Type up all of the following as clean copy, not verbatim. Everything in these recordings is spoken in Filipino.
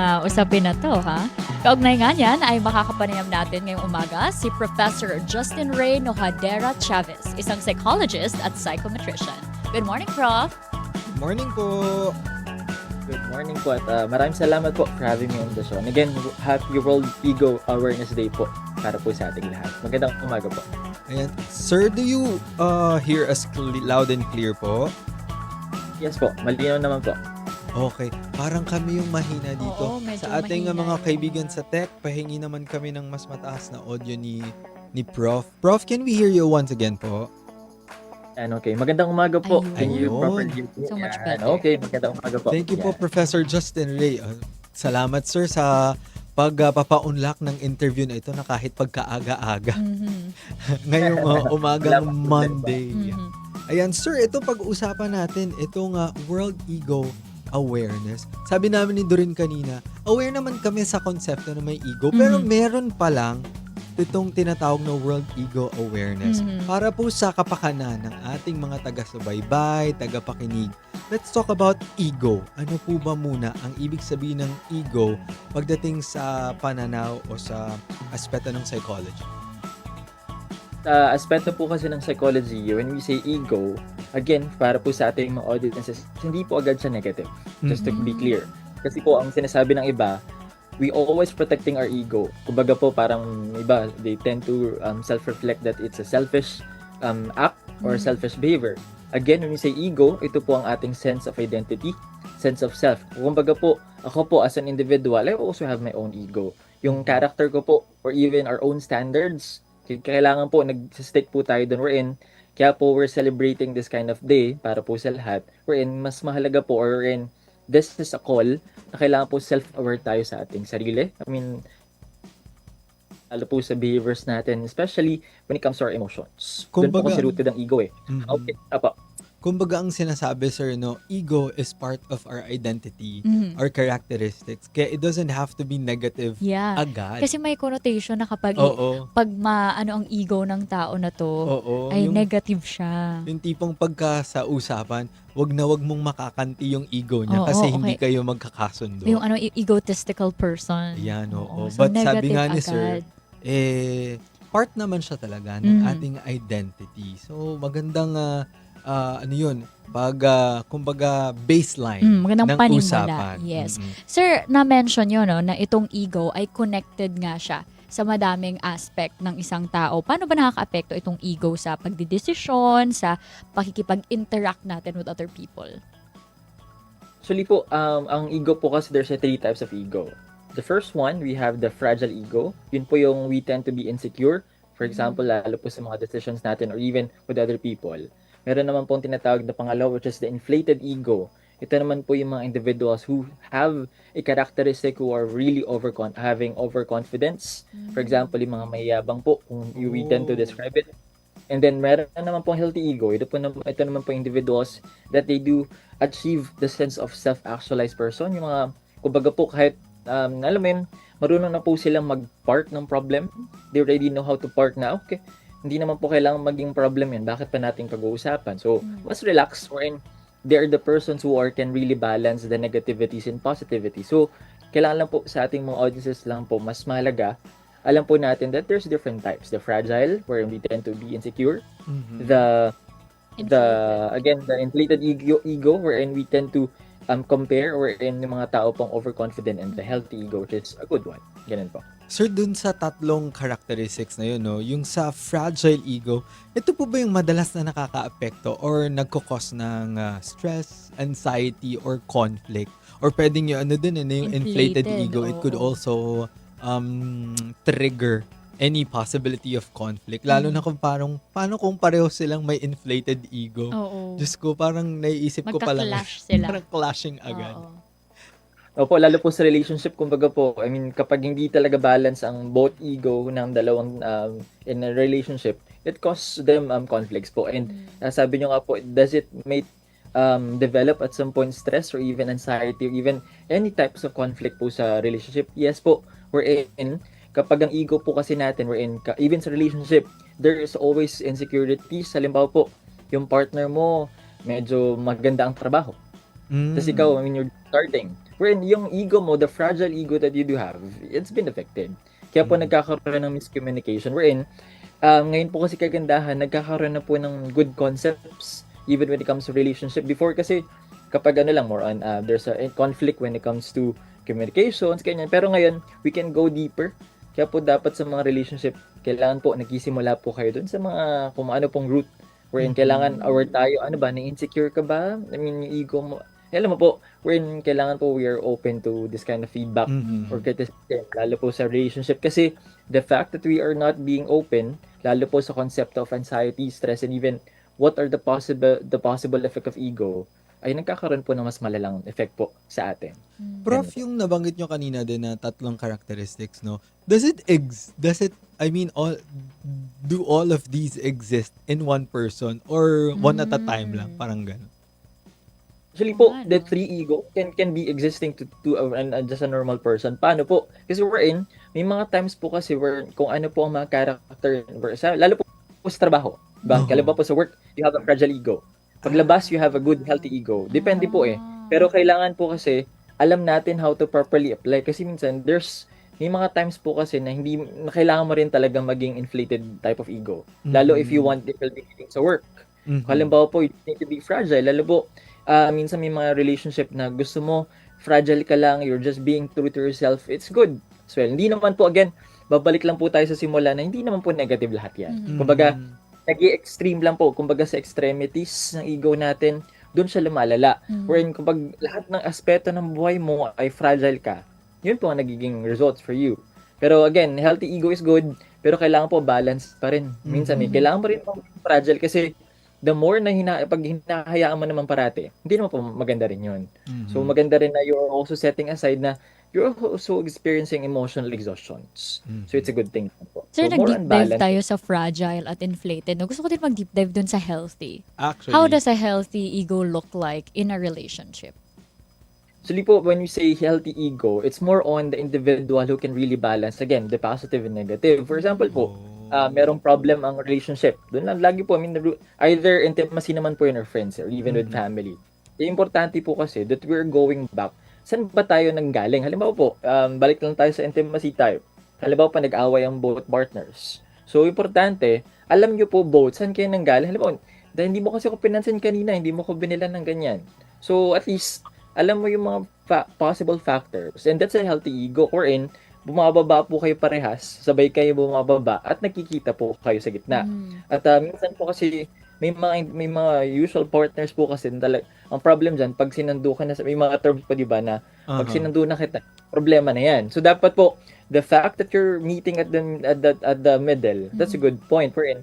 Usapin na 'to, ha? Kaugnay nga niyan ay makakapanayam natin ngayong umaga si Professor Justin Ray Nojadera Chavez, isang psychologist at psychometrician. Good morning, Prof. Morning po. Good morning po at maraming salamat po for having me on the show. And again, happy World Ego Awareness Day po para po sa ating lahat. Magandang umaga po. Ayan. Sir, do you hear us loud and clear po? Yes po, malinaw naman po. Okay. Parang kami yung mahina dito. Oo, medyo Sa ating mahina mga yun. kaibigan sa tech, pahingi naman kami ng mas mataas na audio ni Prof. Prof, can we hear you once again po? And okay, magandang umaga po. Ayun. Can you Ayun. properly hear me? So much Yan. better. Okay, magandang umaga po. Thank you po, Yan. Professor Justin Ray. Salamat, sir, sa pagpapaunlak ng interview na ito na kahit pagkaaga-aga. Mhm. Ngayong umagang Wala pa. Monday. Mhm. Ayan, sir, ito pag-usapan natin, itong World Ego Awareness. Sabi namin ni Doreen kanina, aware naman kami sa konsepto na may ego, pero Mhm. meron pa lang itong tinatawag na World Ego Awareness. Mhm. Para po sa kapakanan ng ating mga taga-subaybay, taga-pakinig, let's talk about ego. Ano po ba muna ang ibig sabihin ng ego pagdating sa pananaw o sa aspeto ng psychology? Sa aspeto po kasi ng psychology, when we say ego, again, para po sa ating mga audiences, hindi po agad siya negative. Just to be clear. Kasi po, ang sinasabi ng iba, we always protecting our ego. Kumbaga po, parang iba, they tend to self-reflect that it's a selfish act or Mhm. selfish behavior. Again, when we say ego, ito po ang ating sense of identity, sense of self. Kumbaga po, ako po as an individual, I also have my own ego. Yung character ko po, or even our own standards, kailangan po, nag-stick po tayo doon. Kaya po, we're celebrating this kind of day para po sa lahat. Mas mahalaga po, this is a call na kailangan po self-aware tayo sa ating sarili. I mean, lalo po sa behaviors natin, especially when it comes to our emotions. Doon po Kumbaga- kasi rooted ang ego eh. Mhm. Okay, apa. Kumbaga ang sinasabi, sir, no, ego is part of our identity, Mhm. our characteristics. Kaya it doesn't have to be negative Yeah. agad. Kasi may connotation na kapag Oo. pag maano ang ego ng tao na 'to, Oo. ay Yung, negative siya. yung tipong pagka sa usapan, wag na wag mong makakanti yung ego niya Oo, kasi okay. hindi kayo magkakasundo. Yung egotistical person. Yan, oo. So But sabi negative nga ni sir, agad. part naman siya talaga ng Mhm. ating identity. So, magandang, ano yun, kumbaga baseline Magandang ng panimula. usapan. Yes. Mm-mm. Sir, na-mention yun, no, na itong ego ay connected nga siya sa madaming aspect ng isang tao. Paano ba nakaka-apekto itong ego sa pagdidesisyon, sa pakikipag-interact natin with other people? Actually po, ang ego po kasi there's three types of ego. The first one, we have the fragile ego. Yun po yung we tend to be insecure. For example, lalo po sa mga decisions natin or even with other people. Meron naman pong tinatawag na pangalawa, which is the inflated ego. Ito naman po yung mga individuals who have a characteristic who are really having overconfidence. For example, yung mga mayabang po, kung we tend to describe it. And then, meron naman pong healthy ego. Ito naman po individuals that they do achieve the sense of self-actualized person. Yung mga, kumbaga po, kahit, alam mo yun, marunong na po silang mag-part ng problem. They already know how to part na, okay, hindi naman po kailangan maging problem yan. Bakit pa natin pag-uusapan? So, mas relax, wherein they are the persons who can really balance the negativities and positivity. So, kailangan lang po sa ating mga audiences lang po, mas mahalaga, alam po natin that there's different types. The fragile, where we tend to be insecure. Mhm. The Inflated. the inflated ego wherein we tend to compare, wherein yung mga tao pong overconfident, and the healthy ego, which is a good one. Ganun po. Sir, dun sa tatlong characteristics na yun, no, yung sa fragile ego, ito po ba yung madalas na nakaka-apekto or nagkukos ng stress, anxiety, or conflict? Or pwedeng yung ano din, yung inflated Inflated, ego, it could oo. also trigger any possibility of conflict. Lalo na kung paano kung pareho silang may inflated ego? Oo. Diyos ko, parang naiisip ko pa lang. Magka-clash sila. Parang clashing agad. Oo. Opo, lalo po sa relationship, kumbaga po, I mean, kapag hindi talaga balance ang both ego ng dalawang in a relationship, it causes them conflicts po. And sabi nyo nga po, does it make develop at some point stress or even anxiety or even any types of conflict po sa relationship? Yes po, we're in. Kapag ang ego po kasi natin, even sa relationship, there is always insecurities. Halimbawa po, yung partner mo, medyo maganda ang trabaho. Tapos ikaw, I mean, you're starting. Wherein yung ego mo, the fragile ego that you do have, it's been affected. Kaya po nagkakaroon ng miscommunication. Wherein, ngayon po kasi kagandahan, nagkakaroon na po ng good concepts even when it comes to relationship. Before kasi, kapag more on, there's a conflict when it comes to communications, ganyan. Pero ngayon, we can go deeper. Kaya po dapat sa mga relationship, kailangan po nagsisimula po kayo dun sa mga kung ano pong root wherein kailangan aware tayo, na-insecure ka ba? I mean, yung ego mo. Alam mo po, wherein kailangan po we are open to this kind of feedback or criticism, lalo po sa relationship. Kasi the fact that we are not being open, lalo po sa concept of anxiety, stress, and even what are the possible effect of ego, ay nagkakaroon po ng mas malalang effect po sa atin. Prof, yung nabanggit nyo kanina din na 3 characteristics, no? Do all of these exist in one person or one at a time lang? Parang gano'n. Actually po, the 3 ego can be existing to just a normal person. Paano po? Kasi may mga times po kasi where kung ano po ang mga character, lalo po sa trabaho. Kalaba po sa work, you have a fragile ego. Paglabas, you have a good, healthy ego. Depende po eh. Pero kailangan po kasi, alam natin how to properly apply. Kasi minsan, may mga times po kasi na kailangan mo rin talaga maging inflated type of ego. Lalo if you want difficulty sa work. Halimbawa po, you need to be fragile. Lalo po, minsan may mga relationship na gusto mo, fragile ka lang, you're just being true to yourself. It's good. So, hindi naman po, again, babalik lang po tayo sa simula na hindi naman po negative lahat yan. Kumbaga, nag-i-extreme lang po. Kumbaga sa extremities ng ego natin, doon siya lumalala. Wherein kapag lahat ng aspeto ng buhay mo ay fragile ka, yun po ang nagiging results for you. Pero again, healthy ego is good, pero kailangan po balance pa rin. Minsan kailangan mo rin po fragile kasi the more na pag hinahayaan mo naman parati, hindi naman po maganda rin yun. So maganda rin na you're also setting aside na you're also experiencing emotional exhaustions. So it's a good thing po. Sir, So more nag-deep on dive balance. tayo sa fragile at inflated. No? Gusto ko din mag-deep dive dun sa healthy. Actually, How does a healthy ego look like in a relationship? Actually po, when you say healthy ego, it's more on the individual who can really balance, again, the positive and negative. For example po, merong problem ang relationship. Doon lang, lagi po, either intimacy naman po yun or friends or even with family. Yung importante po kasi that we're going back. Saan ba tayo nanggaling? Halimbawa po, balik lang tayo sa intimacy tayo. Halimbawa pa nag-away ang both partners. So, importante, alam nyo po both, saan kayo nanggaling? Halimbawa, dahil hindi mo kasi ako pinansin kanina, hindi mo ko binilan ng ganyan. So, at least, alam mo yung mga possible factors. And that's a healthy ego. Wherein, bumababa po kayo parehas, sabay kayo bumababa, at nakikita po kayo sa gitna. At minsan po kasi, may mga usual partners po kasi ang problem dyan, pag sinando ka na, may mga terms pa diba na, pag sinando na kita, problema na yan. So, dapat po, the fact that you're meeting at the middle, that's a good point. Wherein,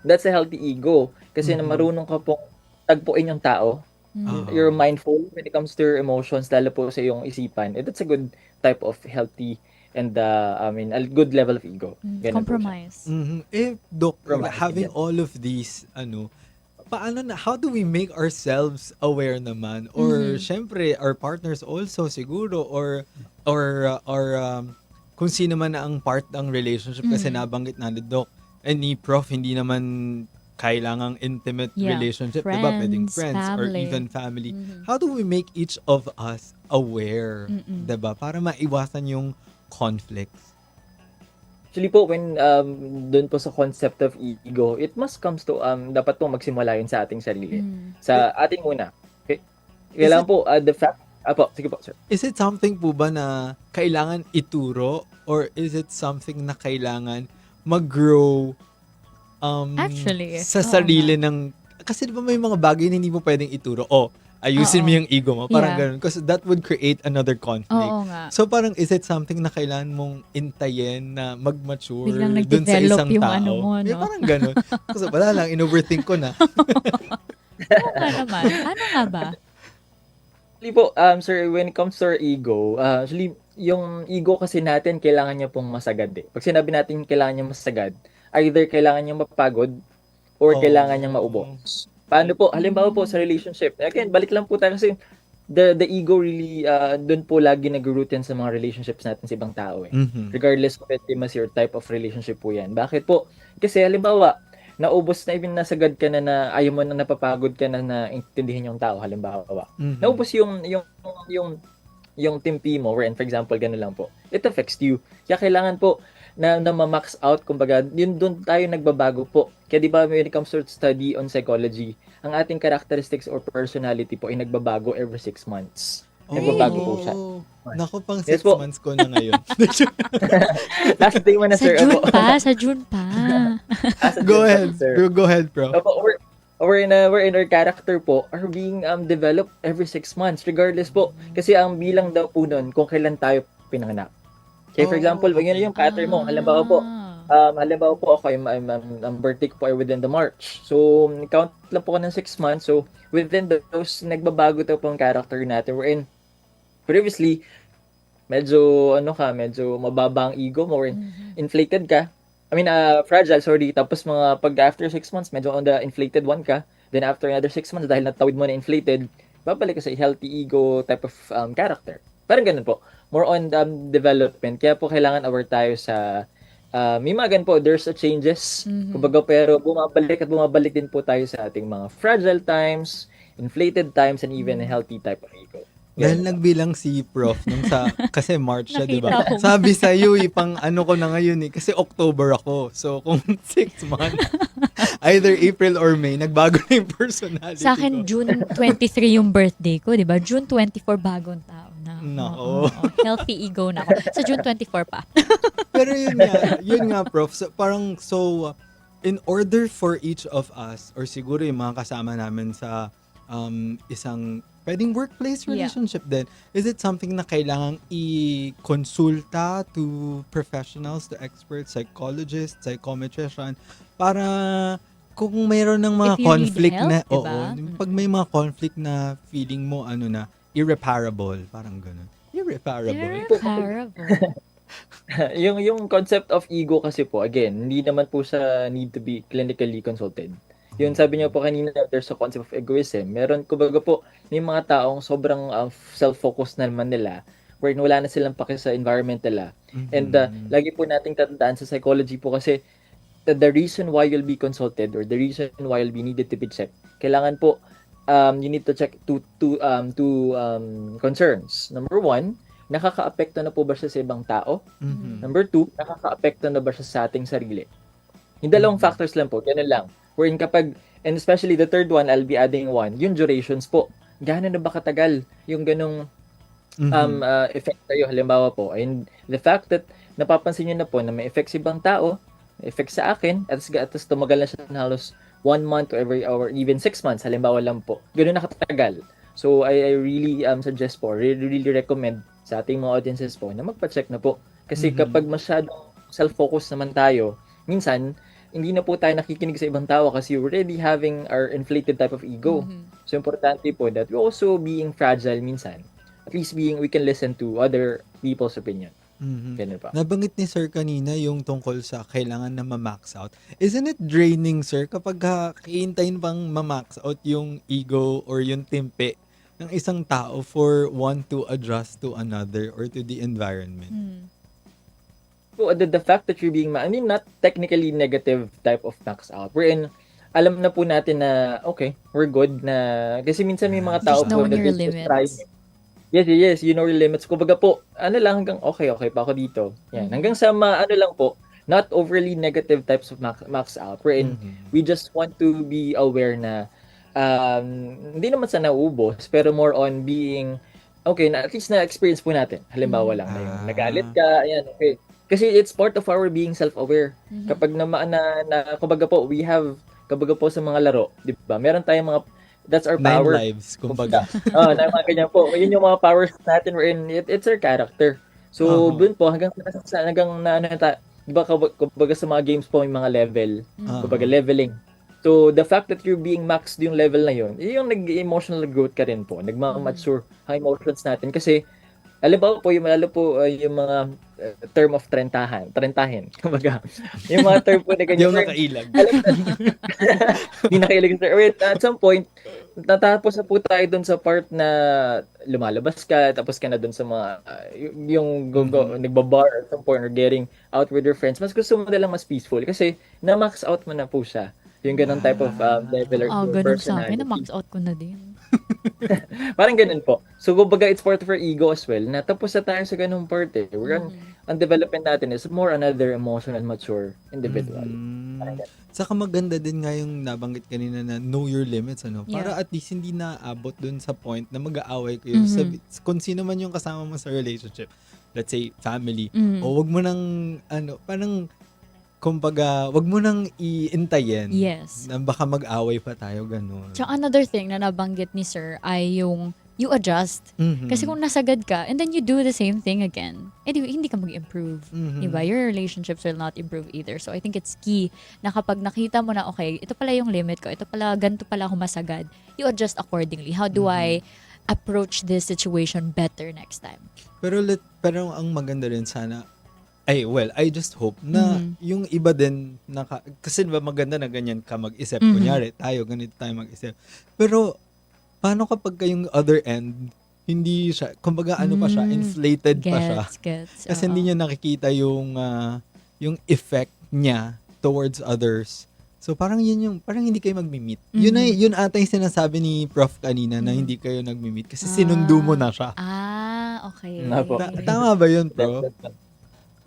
that's a healthy ego. Kasi na marunong ka pong tagpuin yung tao. You're mindful when it comes to your emotions, lalo po sa iyong isipan. And that's a good type of healthy and a good level of ego. Ganun po siya. Compromise. Doc, Compromise, having yes. all of these, how do we make ourselves aware naman? Or, syempre, our partners also siguro, or kung sino man na ang part ng relationship, kasi nabanggit na ni Doc, ni Prof, hindi naman kailangang intimate Yeah. relationship, diba? Pwedeng friends or family. even family. How do we make each of us aware, diba? Para maiwasan yung conflicts. Actually po, when doon po sa concept of ego, it must comes to, dapat po magsimula yun sa ating sarili. Sa ating una. Okay? Kailangan po, the fact, sige po, sir. Is it something po ba na kailangan ituro or is it something na kailangan mag-grow Actually, sa oo sarili ng... Kasi di ba may mga bagay na hindi mo pwedeng ituro. Ayusin mo yung ego mo. Parang ganun. Because that would create another conflict. Oo nga. So parang is it something na kailangan mong intayin na mag-mature Biglang dun sa nag-develop isang yung tao? ano mo, no? Parang ganun. Kasi wala lang, in-overthink ko na. Oo nga naman. Ano nga ba? Actually po, sir, when it comes to our ego, actually, yung ego kasi natin, kailangan niya pong masagad eh. Pag sinabi natin kailangan niya masagad, either kailangan niya mapagod or kailangan niya maubos. Paano po? Halimbawa po sa relationship. Again, balik lang po tayo kasi the ego really, doon po lagi nag-root yan sa mga relationships natin sa ibang tao eh. Regardless of intimacy or type of relationship po yan. Bakit po? Kasi halimbawa, naubos na even nasagad ka na ayaw mo na napapagod ka na intindihin yung tao halimbawa. Naubos yung yung timpi mo, wherein, for example, ganun lang po, it affects you. Kaya kailangan po na ma-max out, kumbaga, yun doon tayo nagbabago po. Kaya di ba, when it comes to study on psychology, ang ating characteristics or personality po ay nagbabago every 6 months. Nagbabago po siya. Naku, pang 6 Yes po. months ko na ngayon. Last day mo na, Sa sir. June Opo. pa, sa June pa. Go ahead. Sir. Go ahead, bro. Opo, we're in our character po are being developed every 6 months regardless po. Kasi ang bilang daw po nun kung kailan tayo pinanganak. Okay, for Oh, example, yun yung pattern mo. Halimbawa po, ako, ang birthday ko po ay within the March. So, count lang po ko ng 6 months. So, within those, nagbabago daw po ang character natin. We're in, previously, medyo mababa ang ego mo, or inflated ka. I mean, fragile, sorry. Tapos pag after 6 months, medyo on the inflated one ka. Then after another 6 months, dahil natawid mo na inflated, babalik ka sa healthy ego type of character. Parang ganun po. More on development. Kaya po kailangan aware tayo sa may mga ganun po, there's a changes. Kumbaga, pero bumabalik din po tayo sa ating mga fragile times, inflated times, and even a healthy type of ego. Dahil nagbilang si Prof nung kasi March siya, di ba? Nakita ko. Sabi sa'yo, pang ano ko na ngayon kasi October ako. So, kung 6 months, either April or May, nagbago na yung personality Sa akin, ko. June 23 yung birthday ko, di ba? June 24, bagong tao na. Nako. Oo. Healthy ego na ako. Sa June 24 pa. Pero yun nga, Prof. So, in order for each of us, or siguro yung mga kasama namin sa isang pwedeng workplace relationship din, is it something na kailangang i-consulta to professionals, to experts, psychologists, psychometrician, para kung mayroon ng mga If you need conflict help, na, diba? pag may mga conflict na feeling mo, irreparable, parang ganun. Irreparable. Irreparable. yung concept of ego kasi po, again, hindi naman po siya need to be clinically consulted. Yun, sabi niyo po kanina, there's a concept of egoism. Meron, kumbaga po, may mga taong sobrang self-focused na naman nila, where wala na silang paki sa environment nila. And lagi po nating tatandaan sa psychology po kasi, the reason why you'll be consulted or the reason why you'll be needed to be checked, kailangan po, you need to check two concerns. Number 1, nakaka-apekto na po ba siya sa ibang tao? Number 2, nakaka-apekto na ba siya sa ating sarili? Yung dalawang factors lang po, ganun lang. Wherein kapag, and especially the third one, I'll be adding one, yung durations po. Gaano na ba katagal yung ganung effect sa'yo, halimbawa po. And the fact that napapansin nyo na po na may effect sa ibang tao, effect sa akin, at tumagal na siya na halos 1 month or every hour, even 6 months, halimbawa lang po. Ganun na katagal. So, I really suggest po, really recommend sa ating mga audiences po na magpa-check na po. Kasi kapag masyadong self-focus naman tayo, minsan, hindi na po tayo nakikinig sa ibang tao kasi we're already having our inflated type of ego. So, importante po that we also being fragile minsan. At least we can listen to other people's opinion. Ganun pa. Nabanggit ni Sir kanina yung tungkol sa kailangan na ma-max out. Isn't it draining, Sir, kapag kiintayin pang ma-max out yung ego or yung timpe ng isang tao for one to adjust to another or to the environment? So, the fact that you're being, not technically negative type of max out. Wherein, alam na po natin na, okay, we're good na, kasi minsan may mga tao Just po knowing that your is just limits. trying. Yes, you know your limits. Kumbaga po, hanggang okay pa ako dito. Yan, hanggang sa lang po, not overly negative types of max out. Wherein, we just want to be aware na, hindi naman sa naubos, pero more on being, okay, na at least na-experience po natin. Halimbawa lang, na yung nagalit ka, ayan, okay. Kasi it's part of our being self-aware. Kapag kumbaga po, kumbaga po sa mga laro, di ba? Meron tayong mga, that's our 9 power. lives, kumbaga. Na mga ganyan po. Yun yung mga powers natin wherein it's our character. So, dun po, hanggang di ba, kumbaga sa mga games po, may mga level. Kumbaga, leveling. So, the fact that you're being maxed yung level na yun, yung nag-emotional growth ka rin po. Nagmamature ang emotions natin. Kasi, alam po, yung mga term of trentahin. Kumbaga, yung mga term po na ganyan. Yung nakailag. Hindi nakailag. Wait, at some point, natapos na po tayo dun sa part na lumalabas ka, tapos ka na dun sa mga, yung nagbabar at some point or getting out with your friends. Mas gusto mo na lang mas peaceful kasi na-max out mo na po siya. Yung ganun type of level or Ganun sa akin. personality. Na-max out ko na din. Parang ganun po. So, kumbaga, it's part of our ego as well. Na tapos na tayo sa ganung part eh. Ang development natin is more another emotional, mature individual. Parang ganun. Saka maganda din nga yung nabanggit kanina na know your limits, ano? Para Yeah. at least hindi naabot dun sa point na mag-aaway kayo sa kung sino man yung kasama mo sa relationship. Let's say, family. O wag mo nang, parang, kumbaga, wag mo nang iintayin Yes. na baka mag-away pa tayo, ganun. Tsaka another thing na nabanggit ni Sir ay yung you adjust. Mhm. Kasi kung nasagad ka and then you do the same thing again, hindi ka mag-improve. Mhm. Diba? Your relationships will not improve either. So I think it's key na kapag nakita mo na, okay, ito pala yung limit ko, ito pala, ganito pala ako masagad, you adjust accordingly. How do I approach this situation better next time? Pero ang maganda rin sana, I just hope na yung iba din, kasi diba maganda na ganyan ka mag-isip. Kunyari, ganito tayo mag-isip. Pero, paano kapag yung other end, hindi siya, kumbaga ano pa siya, inflated pa siya. Gets. Kasi hindi niya nakikita yung effect niya towards others. So parang parang hindi kayo magmi-meet. Yun ata yung sinasabi ni Prof kanina na hindi kayo nagmi-meet kasi sinundo mo na siya. Okay. Nga po. Tama ba yun, Prof?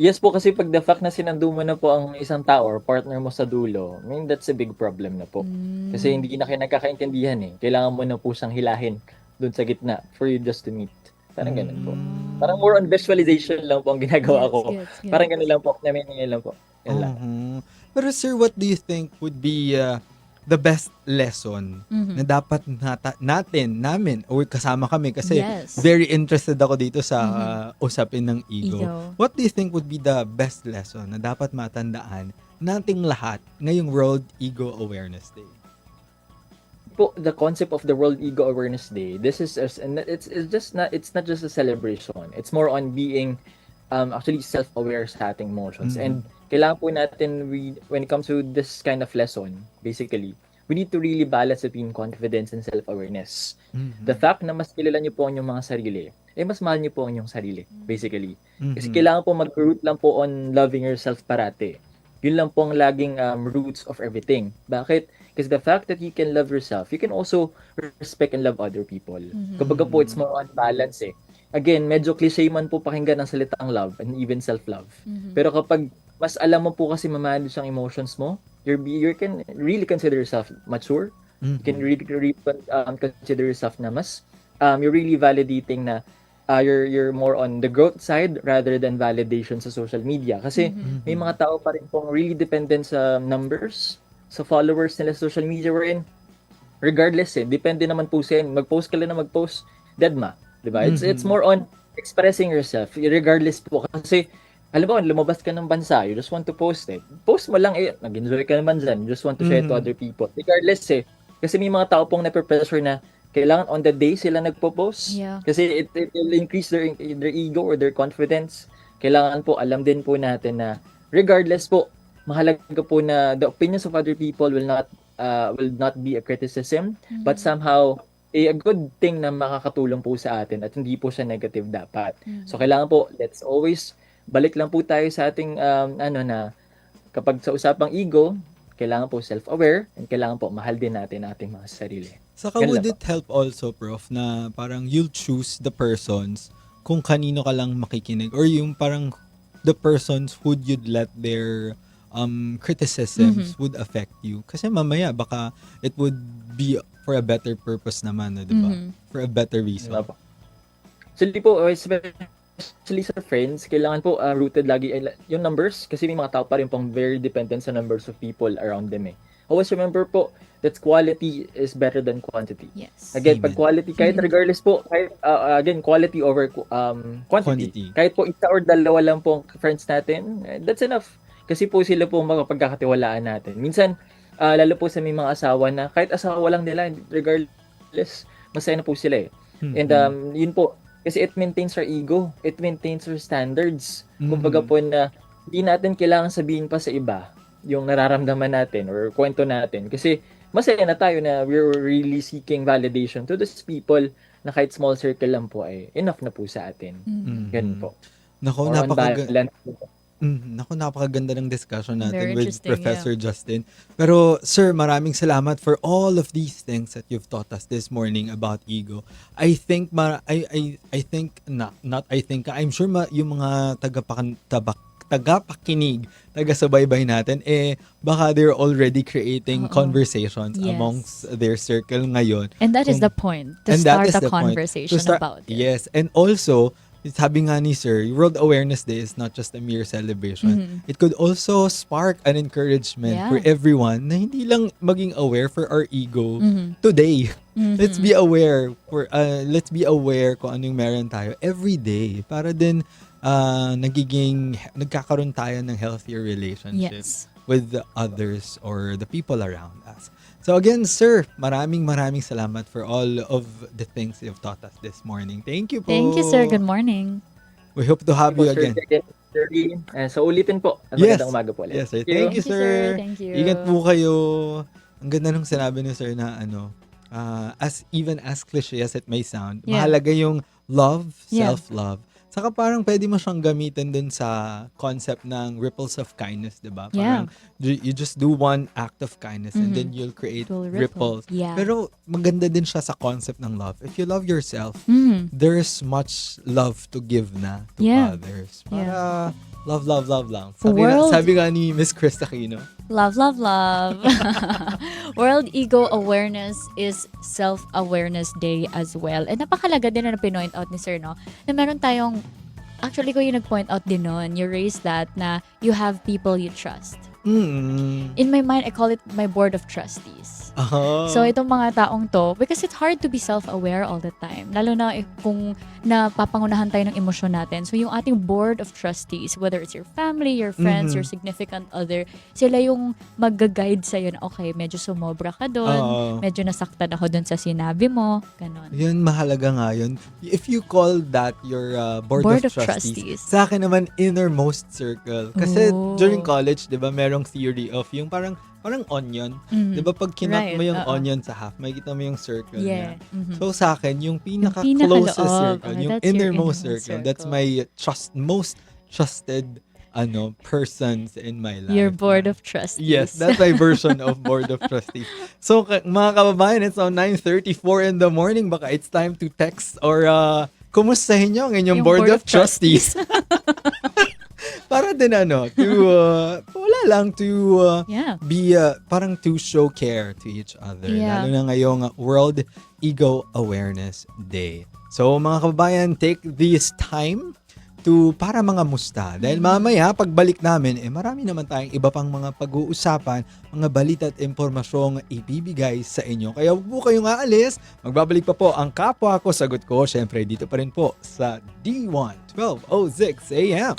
Yes po, kasi pag the fact na sinando mo na po ang isang tao or partner mo sa dulo, I mean, that's a big problem na po. Kasi hindi na kayo nagkakaintindihan eh. Kailangan mo na po siyang hilahin dun sa gitna for you just to meet. Parang ganun po. Parang more on visualization lang po ang ginagawa ko. Gets. Parang ganun lang po. Namin lang po. Yan lang. Pero sir, what do you think would be the best lesson na dapat namin, or kasama kami kasi Yes. very interested ako dito sa usapin ng ego. Ego. What do you think would be the best lesson na dapat matandaan nating lahat ngayong World Ego Awareness Day? Po, the concept of the World Ego Awareness Day, this is and it's not just a celebration. It's more on being actually self-aware sa ating emotions. And kailangan po natin, when it comes to this kind of lesson, basically, we need to really balance between confidence and self-awareness. The fact na mas kilala niyo po ang inyong mga sarili, mas mahal niyo po ang inyong sarili, basically. Kasi kailangan po mag-root lang po on loving yourself parate. Yun lang po ang laging roots of everything. Bakit? Because the fact that you can love yourself, you can also respect and love other people. Kumbaga po, it's more on balance eh. Again, medyo cliche man po pakinggan ang salitang love and even self-love. Pero kapag mas alam mo po kasi mamanage ang emotions mo, you can really consider yourself mature. You can really consider yourself na mas you're really validating na you're more on the growth side rather than validation sa social media. Kasi may mga tao pa rin pong really dependent sa numbers, sa followers nila sa social media wherein regardless depende naman po sa mag-post ka lang na mag-post, deadma. Diba? It's more on expressing yourself regardless po kasi alam mo, lumabas ka ng bansa, you just want to post it. Post mo lang, nag-enjoy ka naman dyan, you just want to share it to other people. Regardless kasi may mga tao pong nape-pressure na kailangan on the day sila nagpo-post. Yeah. Kasi it will increase their ego or their confidence. Kailangan po, alam din po natin na regardless po, mahalaga po na the opinions of other people will not be a criticism, but somehow a good thing na makakatulong po sa atin at hindi po siya negative dapat. So kailangan po, let's always balik lang po tayo sa ating na kapag sa usapang ego, kailangan po self-aware and kailangan po mahal din natin ating mga sarili. Saka Yan would lang it help also, Prof, na parang you'll choose the persons kung kanino ka lang makikinig or yung parang the persons who you'd let their criticisms would affect you. Kasi mamaya baka it would be for a better purpose naman, di ba? For a better reason. Actually po, especially sa friends, kailangan po rooted lagi yung numbers kasi may mga tao pa rin pong very dependent sa numbers of people around them eh. Always remember po that quality is better than quantity. Yes. Again, Amen. pag quality, kahit regardless po, kahit, again, quality over quantity. Kahit po isa or dalawa lang po friends natin, that's enough. Kasi po sila po makapagkakatiwalaan natin. Minsan, lalo po sa may mga asawa na kahit asawa lang nila, regardless, masaya na po sila eh. And yun po, kasi it maintains our ego. It maintains our standards. Kumbaga po na hindi natin kailangan sabihin pa sa iba yung nararamdaman natin or kwento natin. Kasi masaya na tayo na we're really seeking validation to those people na kahit small circle lang po ay enough na po sa atin. Ganun po. Nako, More on balance. Naku, napakaganda ng discussion natin Very with interesting, Professor Justin. Pero, sir, maraming salamat for all of these things that you've taught us this morning about ego. I think, I think, not I think, I'm sure yung mga tagapakinig, taga-subaybay natin, baka they're already creating Oo. conversations Yes. amongst their circle ngayon. And that is Kung- the point, to And that start is a the point. conversation To start- about it. Yes, and also, sabi nga ni Sir, World Awareness Day is not just a mere celebration. Mhm. It could also spark an encouragement Yeah. for everyone na hindi lang maging aware for our ego Mhm. today. Mhm. Let's be aware let's be aware kung ano yung meron tayo every day para din nagkakaroon tayo ng healthier relationships Yes. with the others or the people around us. So again, sir, maraming salamat for all of the things you've taught us this morning. Thank you po. Thank you, sir. Good morning. We hope to have you Sir again. Jerry. So ulitin po. Yes. Magandang umaga po ulit. Yes, sir. Thank you, sir. Thank you. Ingat po kayo. Ang ganda nung sinabi ni sir na as cliche as it may sound, Yeah. mahalaga yung love, Yeah. self-love. Saka parang pwede mo siyang gamitin dun sa concept ng ripples of kindness, di ba? Yeah. Parang you just do one act of kindness and Mhm. then you'll create It will ripple. ripples. Yeah. Pero maganda din siya sa concept ng love. If you love yourself, Mhm. there's much love to give na to Yeah. others. Yeah. Para love lang. World- Sabi nga ni Miss Chris Aquino, Love, love, love. World Ego Awareness is Self-Awareness Day as well. And napakalaga din na pinoint out ni Sir, no? Na meron tayong, actually ko yung nag-point out din nun, you raised that na you have people you trust. In my mind, I call it my board of trustees. So, itong mga taong to, because it's hard to be self-aware all the time. Lalo na kung napapangunahan tayo ng emosyon natin. So, yung ating board of trustees, whether it's your family, your friends, your significant other, sila yung mag-guide sa'yo na, okay, medyo sumobra ka doon, Oo. medyo nasaktan ako doon sa sinabi mo, ganon. Yun, mahalaga nga yun. If you call that your board Board of of trustees, trustees. sa akin naman, innermost circle. Kasi Oh. during college, di ba, merong theory of yung parang onion. Mhm. Di ba, pag kinat Right, mo yung oo. onion sa half, makita mo yung circle Yeah. niya. Mhm. So sa akin, yung pinakaloob, pinaka-closest circle, okay, yung that's your innermost innermost circle, that's circle. my most trusted persons in my life. Your board of trustees. Yes, that's my version of board of trustees. So mga kababayan, it's on 9:34 in the morning. Baka it's time to text or kumustahin nyo ang inyong Yung board of trustees. Para din wala lang to Yeah. be parang to show care to each other. Yeah. Lalo na ngayong World Ego Awareness Day. So mga kababayan, take this time para mga musta. Dahil mamaya, pagbalik namin, marami naman tayong iba pang mga pag-uusapan, mga balita at impormasyong ibibigay sa inyo. Kaya huwag po kayong aalis. Magbabalik pa po ang Kapwa Ko Sagot Ko. Siyempre, dito pa rin po sa D1 12:06 AM.